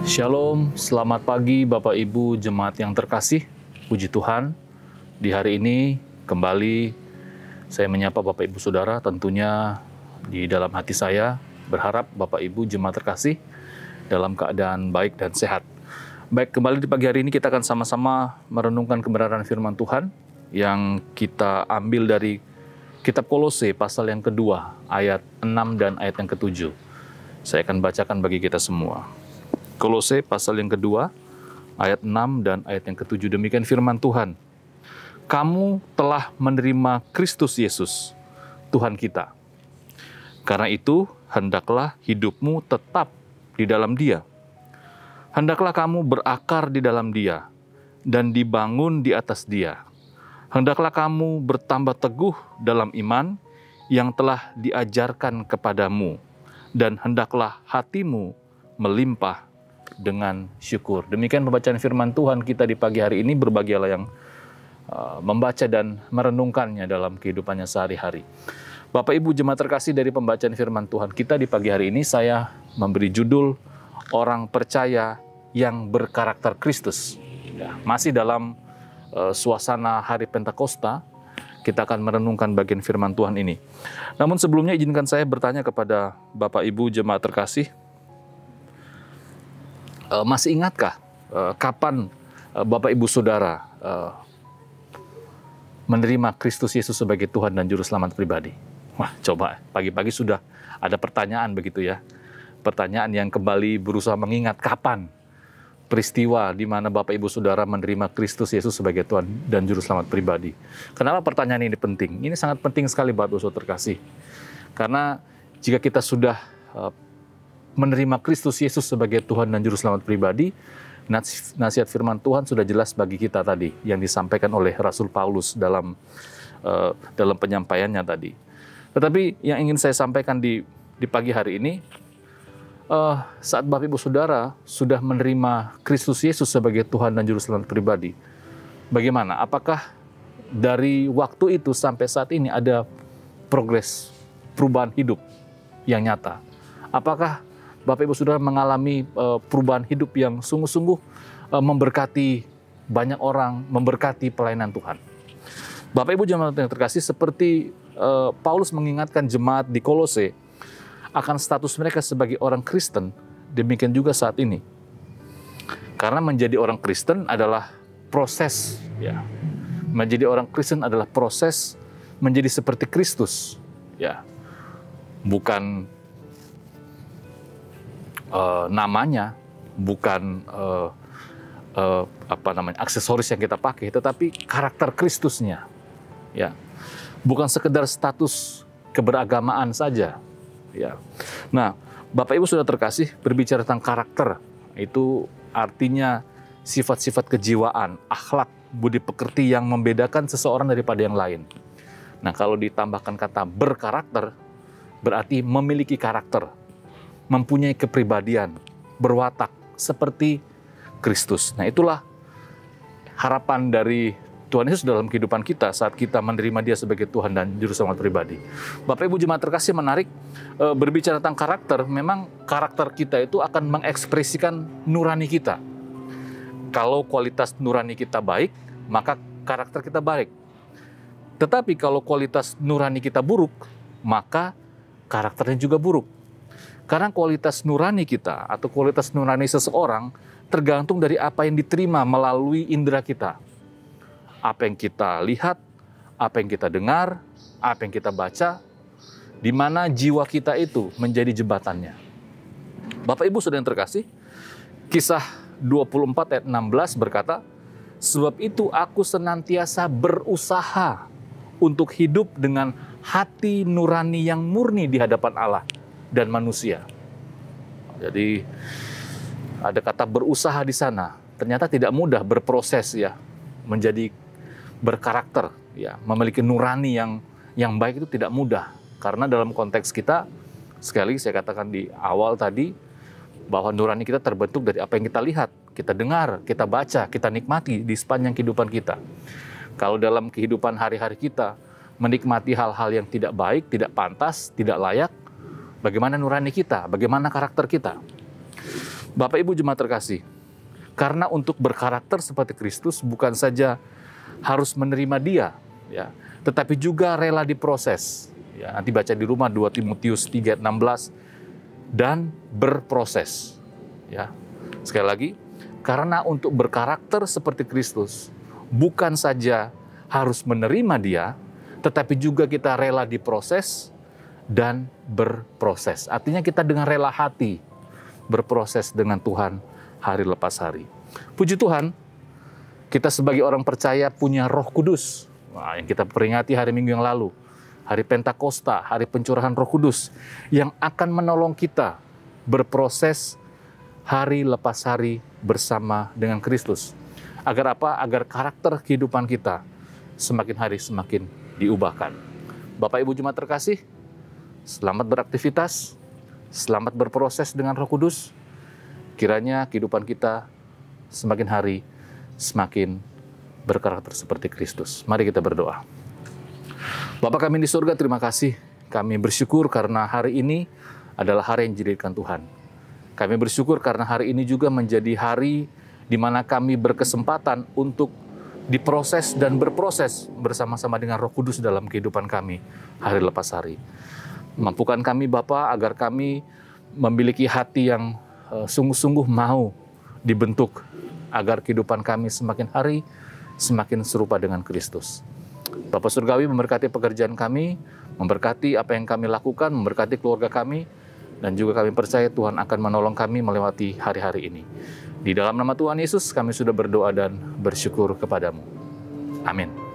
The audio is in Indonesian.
Shalom, selamat pagi Bapak Ibu Jemaat yang terkasih. Puji Tuhan, di hari ini kembali saya menyapa Bapak Ibu Saudara. Tentunya di dalam hati saya berharap Bapak Ibu Jemaat terkasih dalam keadaan baik dan sehat. Baik, kembali di pagi hari ini kita akan sama-sama merenungkan kebenaran firman Tuhan yang kita ambil dari kitab Kolose pasal yang kedua, ayat 6 dan ayat yang ke-7. Saya akan bacakan bagi kita semua. Kolose pasal yang kedua, ayat 6 dan ayat yang ke-7. Demikian firman Tuhan. Kamu telah menerima Kristus Yesus, Tuhan kita. Karena itu, hendaklah hidupmu tetap di dalam Dia. Hendaklah kamu berakar di dalam Dia dan dibangun di atas Dia. Hendaklah kamu bertambah teguh dalam iman yang telah diajarkan kepadamu, dan hendaklah hatimu melimpah dengan syukur. Demikian pembacaan firman Tuhan kita di pagi hari ini. Berbahagialah yang membaca dan merenungkannya dalam kehidupannya sehari-hari. Bapak Ibu Jemaat terkasih, dari pembacaan firman Tuhan kita di pagi hari ini, saya memberi judul Orang Percaya yang Berkarakter Kristus. Ya, masih dalam suasana hari Pentakosta, kita akan merenungkan bagian firman Tuhan ini. Namun sebelumnya izinkan saya bertanya kepada Bapak Ibu Jemaat terkasih, masih ingatkah kapan Bapak Ibu Saudara menerima Kristus Yesus sebagai Tuhan dan Juru Selamat pribadi? Wah, coba pagi-pagi sudah ada pertanyaan begitu ya. Pertanyaan yang kembali berusaha mengingat kapan peristiwa di mana Bapak Ibu Saudara menerima Kristus Yesus sebagai Tuhan dan Juru Selamat pribadi. Kenapa pertanyaan ini penting? Ini sangat penting sekali Bapak Ibu Saudara terkasih. Karena jika kita sudah menerima Kristus Yesus sebagai Tuhan dan Juru Selamat pribadi, nasihat firman Tuhan sudah jelas bagi kita tadi, yang disampaikan oleh Rasul Paulus dalam penyampaiannya tadi. Tetapi yang ingin saya sampaikan di pagi hari ini, saat Bapak Ibu Saudara sudah menerima Kristus Yesus sebagai Tuhan dan Juru Selamat pribadi, bagaimana? Apakah dari waktu itu sampai saat ini ada progres, perubahan hidup yang nyata? Apakah Bapak Ibu Saudara mengalami perubahan hidup yang sungguh-sungguh memberkati banyak orang, memberkati pelayanan Tuhan? Bapak Ibu Jemaat yang terkasih, seperti Paulus mengingatkan jemaat di Kolose akan status mereka sebagai orang Kristen, demikian juga saat ini. Karena menjadi orang Kristen adalah proses, ya. Menjadi orang Kristen adalah proses menjadi seperti Kristus, ya. Bukan namanya, bukan aksesoris yang kita pakai, tetapi karakter Kristusnya, ya. Bukan sekedar status keberagamaan saja, ya. Nah, Bapak Ibu sudah terkasih, berbicara tentang karakter, itu artinya sifat-sifat kejiwaan, akhlak, budi pekerti yang membedakan seseorang daripada yang lain. Nah, kalau ditambahkan kata berkarakter, berarti memiliki karakter, mempunyai kepribadian, berwatak seperti Kristus. Nah, itulah harapan dari Tuhan Yesus dalam kehidupan kita saat kita menerima Dia sebagai Tuhan dan Juru Selamat pribadi. Bapak Ibu Jemaat terkasih, menarik berbicara tentang karakter. Memang karakter kita itu akan mengekspresikan nurani kita. Kalau kualitas nurani kita baik, maka karakter kita baik. Tetapi kalau kualitas nurani kita buruk, maka karakternya juga buruk. Karena kualitas nurani kita atau kualitas nurani seseorang tergantung dari apa yang diterima melalui indera kita. Apa yang kita lihat, apa yang kita dengar, apa yang kita baca, di mana jiwa kita itu menjadi jembatannya. Bapak Ibu Saudara yang terkasih, Kisah 24 ayat 16 berkata, sebab itu aku senantiasa berusaha untuk hidup dengan hati nurani yang murni di hadapan Allah dan manusia. Jadi ada kata berusaha di sana. Ternyata tidak mudah berproses, ya, menjadi berkarakter, ya, memiliki nurani yang baik itu tidak mudah. Karena dalam konteks kita, sekali saya katakan di awal tadi, bahwa nurani kita terbentuk dari apa yang kita lihat, kita dengar, kita baca, kita nikmati di sepanjang kehidupan kita. Kalau dalam kehidupan hari-hari kita menikmati hal-hal yang tidak baik, tidak pantas, tidak layak, bagaimana nurani kita, bagaimana karakter kita. Bapak Ibu jemaat terkasih, karena untuk berkarakter seperti Kristus bukan saja harus menerima Dia, ya, tetapi juga rela diproses. Ya, nanti baca di rumah 2 Timotius 3:16, dan berproses. Ya, sekali lagi, karena untuk berkarakter seperti Kristus bukan saja harus menerima Dia, tetapi juga kita rela diproses dan berproses. Artinya kita dengan rela hati berproses dengan Tuhan hari lepas hari. Puji Tuhan, kita sebagai orang percaya punya Roh Kudus. Nah, yang kita peringati hari Minggu yang lalu, hari Pentakosta, hari pencurahan Roh Kudus, yang akan menolong kita berproses hari lepas hari bersama dengan Kristus. Agar apa? Agar karakter kehidupan kita semakin hari semakin diubahkan. Bapak Ibu jemaat terkasih, selamat beraktivitas, selamat berproses dengan Roh Kudus. Kiranya kehidupan kita semakin hari semakin berkarakter seperti Kristus. Mari kita berdoa. Bapa kami di surga, terima kasih. Kami bersyukur karena hari ini adalah hari yang dijadikan Tuhan. Kami bersyukur karena hari ini juga menjadi hari di mana kami berkesempatan untuk diproses dan berproses bersama-sama dengan Roh Kudus dalam kehidupan kami hari lepas hari. Mampukan kami Bapa agar kami memiliki hati yang sungguh-sungguh mau dibentuk agar kehidupan kami semakin hari semakin serupa dengan Kristus. Bapa Surgawi memberkati pekerjaan kami, memberkati apa yang kami lakukan, memberkati keluarga kami, dan juga kami percaya Tuhan akan menolong kami melewati hari-hari ini. Di dalam nama Tuhan Yesus kami sudah berdoa dan bersyukur kepadamu. Amin.